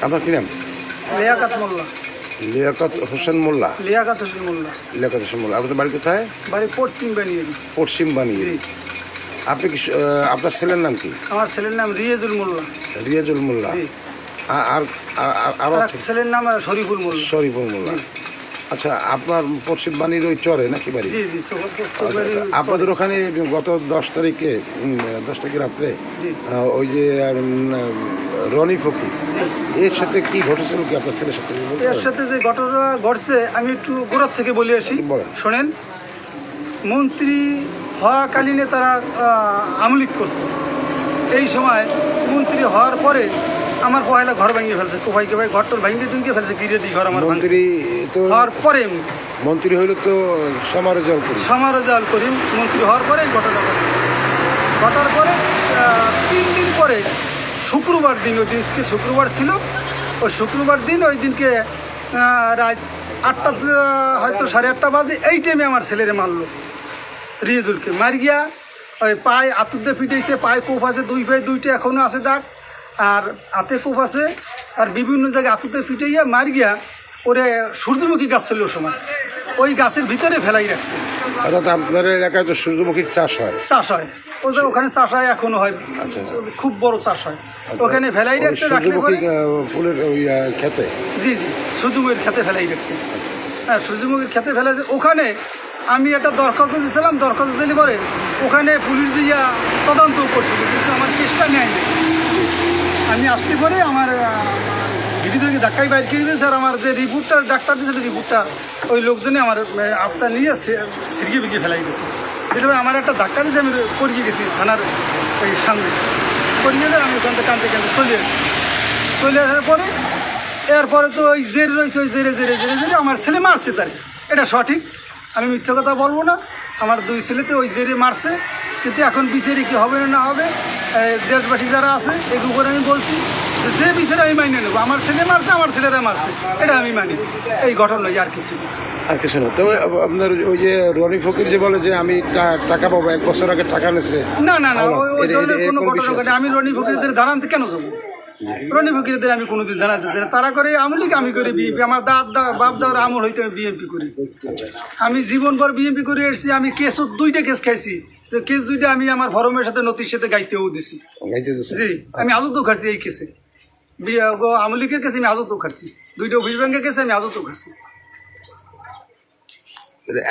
আপনার কি নাম? লিয়াকত মোল্লা। লিয়াকত হোসেন মোল্লা। লিয়াকত হোসেন মোল্লা। লিয়াকত হোসেন মোল্লা। আপনার বাড়ি কোথায়? বাড়ি পশ্চিম বানিয়ে। পশ্চিম বানিয়ে। জি। আপনি কি আপনার ছেলের নাম কি? আমার ছেলের নাম রিয়াজুল মোল্লা। রিয়াজুল মোল্লা। জি। আর আর ছেলের নাম শরীফুল মোল্লা। শরীফুল মোল্লা। আচ্ছা, আপনার পশ্চিম বাণীর ওই চরে নাকি বাড়ি? জি জি। আপনাদের ওখানে গত 10 তারিখে রাত্রে ওই যে রনি ফকির, এর সাথে কি ঘটেছিল কি আপনার ছেলের সাথে? এর সাথে যে ঘটনা ঘটছে আমি একটু গোড়ার থেকে বলে আসি, শোনেন। মন্ত্রী হওয়াকালীনে তারা আমলিক করত। এই সময় মন্ত্রী হওয়ার পরে আমার পয়লা ঘর ভেঙে ফেলছে, কোপাই কোপাই ঘরটার ভেঙে চুঙ্গে ফেলছে, গিরেটি ঘর আমার। মন্ত্রী তো হওয়ার পরে মন্ত্রী হইল তো সমারোজল করিম মন্ত্রী হওয়ার পরে ঘটনা ঘটার পরে 3 দিন পরে শুক্রবার দিন, ওই দিনকে শুক্রবার ছিল, ওই শুক্রবার দিন ওই দিনকে রাত 8টা হয়তো 8:30 বাজে এই টাইমে আমার ছেলেরে মারলো, রিয়াজুলকে মার গিয়া ওই পায়ে আতুরদে ফিটেছে, পায়ে কোপ আছে, 2 পায়ে 2টা এখনও আছে দাগ, আর হাতে কোপ আছে, আর বিভিন্ন জায়গায় আতুরদে ফিটাইয়া মার গিয়া ওরে সূর্যমুখী গাছ ছিল ওই সময়, ওই গাছের ভিতরে ফেলাই রাখছে। অর্থাৎ আপনার এলাকায় তো সূর্যমুখীর চাষ হয়? ওখানে চাষ হয়, এখনো হয়। আচ্ছা। খুব বড় চাষ হয় ওখানে, ফেলাই রাখছে। ফুলের ওই খেতে? জি জি, সূর্যমুখীর খেতে ফেলাই রাখছে। হ্যাঁ, সূর্যমুখীর খেতে ফেলাইছে। ওখানে আমি একটা দরখাস্ত দিয়েছিলাম, দরখাস্ত দিলে পরে ওখানে পুলিশ দিয়া তদন্ত করছিল, কিন্তু আমার কেসটা নেয় না। আমি আসতে পরে আমার ভিডিওকে ধাক্কাই বাইর করে দিয়েছে, আর আমার যে রিপোর্টটা ডাক্তার দিয়েছিল, রিপোর্টটা ওই লোকজনে আমার আত্মা নিয়ে সিরগিয়ে বিগিয়ে ফেলাই গেছে। যেটা আমার একটা ধাক্কা দিয়েছে, আমি পড়িয়ে গেছি থানার ওই সামনে, পড়িয়ে গেলে আমি ওখান থেকে কানতে কানতে চলে আসার পরে এরপরে তো ওই জেরে রয়েছে, ওই জেরে আমার ছেলে মারছে তারে, এটা সঠিক, আমি মিথ্যা কথা বলবো না। আমার 2 ছেলেতে ওই জেরে মারছে, কিন্তু এখন বিচারে কি হবে না হবে, দেশবাসী যারা আছে এর উপরে আমি বলছি যে বিচারে আমি মাইনে নেবো। আমার ছেলে মারছে, আমার ছেলেরা মারছে, এটা আমি মানি। এই ঘটনা আর কিছু না। আর কিছু না। তবে আপনার ওই যে রনি ফকির যে বলে যে আমি টাকা পাবো, 1 বছর আগে টাকা নিচ্ছে, না না না, ওই ধরনের কোনো ঘটনা ঘটে। আমি রনি ফকিরদের দাঁড়ানতে কেন যাবো? রনি ফকিরদের আমি কোনোদিন জানাতে চাই না। তারা করে আওয়ামী লীগ, আমি করি বিএনপি। আমার বাপ দাদার আমল হইতে আমি বিএনপি করি। আমি জীবনভর বিএনপি করে এসেছি। আমি দুইটা কেস খাইছি, কেস 2টা আমি আমার ভরমের সাথে নথির সাথে গাইতেও দিছি। জি, আমি আজও খাচ্ছি এই কেসে, আওয়ামী লীগের কেসে আমি আজও খাচ্ছি, 2টা অফিস ব্যাংকের কেসে আমি আজও খাচ্ছি।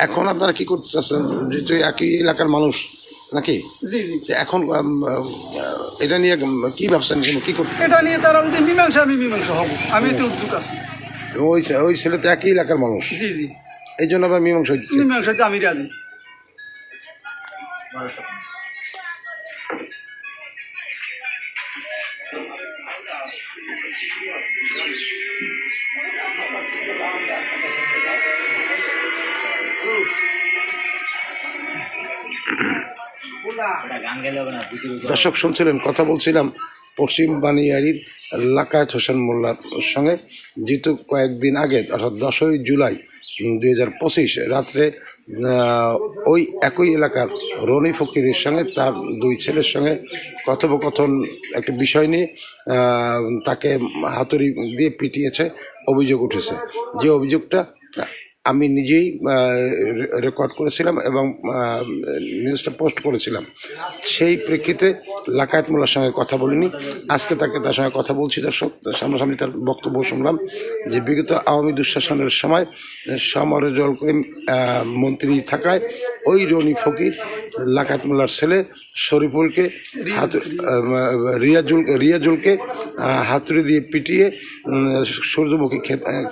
এখন আপনারা কি করতে চাচ্ছেন? যেহেতু একই এলাকার মানুষ নাকি? জি জি। এখন এটা নিয়ে কি ভাবছেন, কি করতে? এটা নিয়ে তারা যদি মীমাংসা, আমি মীমাংসা হব, আমি এতে উদ্যোগ আছি। ওই ছেলে তো একই এলাকার মানুষ। জি জি। এই জন্য আবার মীমাংসাতে আমি রাজি। দর্শক শুনছিলেন, কথা বলছিলাম পশ্চিম বানিয়ারির লাকায়েত হোসেন মোল্লার সঙ্গে, যেহেতু কয়েকদিন আগে অর্থাৎ 10ই জুলাই 2025 রাত্রে ওই একই এলাকার রনি ফকিরের সঙ্গে তার 2 ছেলের সঙ্গে কথোপকথন একটা বিষয় নিয়ে তাকে হাতুড়ি দিয়ে পিটিয়েছে অভিযোগ উঠেছে। যে অভিযোগটা আমি নিজেই রেকর্ড করেছিলাম এবং নিউজটা পোস্ট করেছিলাম। সেই প্রেক্ষিতে লাকায়েত মোল্লার সঙ্গে কথা বলিনি, আজকে তার সঙ্গে কথা বলছি। দর্শক, সামনাসামনি তার বক্তব্য শুনলাম যে বিগত আওয়ামী দুঃশাসনের সময় সমারোজল করিম মন্ত্রী থাকায় ওই রনি ফকির লাকায়েত মোল্লার ছেলে শরীফুলকে রিয়াজুলকে হাতুড়ি দিয়ে পিটিয়ে সূর্যমুখী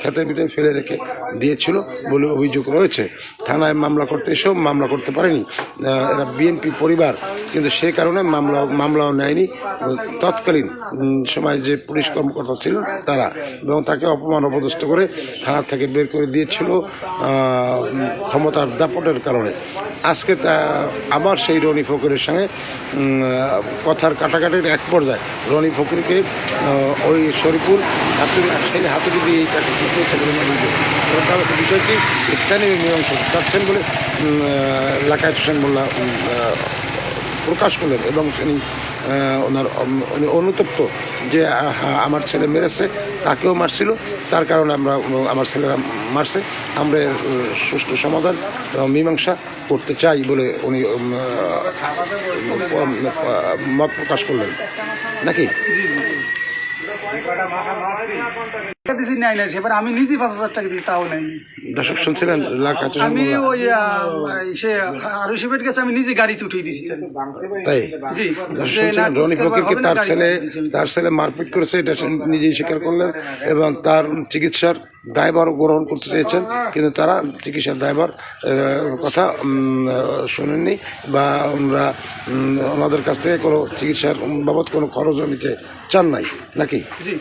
ক্ষেতের ভিতরে ফেলে রেখে দিয়েছিল বলে অভিযোগ রয়েছে। থানায় মামলা করতে এসেও মামলা করতে পারেনি, এরা বিএনপি পরিবার, কিন্তু সে কারণে মামলাও নেয়নি তৎকালীন সময় যে পুলিশ কর্মকর্তা ছিলেন তারা, এবং তাকে অপমান অপদস্থ করে থানা থেকে বের করে দিয়েছিল ক্ষমতার দাপটের কারণে। আজকে তা আবার সেই রনি ফকিরের সঙ্গে কথার কাটাকাটির এক পর্যায়ে রনি ফকিরকে ওই শরীফুল হাতুড়ি দিয়ে তাকে পিটিয়েছে বলে অভিযোগ। বিষয়টি স্থানীয় মীমাংসা চাচ্ছেন বলে লাকায়েত হোসেন মোল্লা প্রকাশ করলেন, এবং তিনি ওনার অনুতপ্ত যে আমার ছেলে মেরেছে, তাকেও মারছিল, তার কারণে আমার ছেলেরা মারছে, আমরা এর সুষ্ঠু সমাধান মীমাংসা করতে চাই বলে উনি মত প্রকাশ করলেন নাকি? জি জি দিছি নাই নাই, সেবার আমি নিজে 5,000 টাকা দিই, তাও নেয়নি। দর্শক শুনছিলেন লাকাত হোসেন আমি মোল্লা? ওই সে আরো শিবের কাছে আমি নিজে গাড়িতে উঠিয়ে দিয়েছি। তাই জি দর্শক শুনছিলেন রনিক রকিবকে তার ছেলে মারপিট করেছে, এটা সে নিজেই স্বীকার করলেন এবং তার চিকিৎসার দায়ভার গ্রহণ করতে চেয়েছেন, কিন্তু তারা চিকিৎসার দায়ভার কথা শোনেননি বা ওনাদের কাছ থেকে কোনো চিকিৎসার বাবদ কোনো খরচও নিতে চান নাই নাকি? জি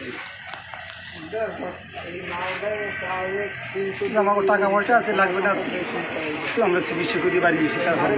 আমার টাকা পয়সা আছে, লাগবে না, তো আমরা চিকিৎসা করি বাড়ি এসে তারপর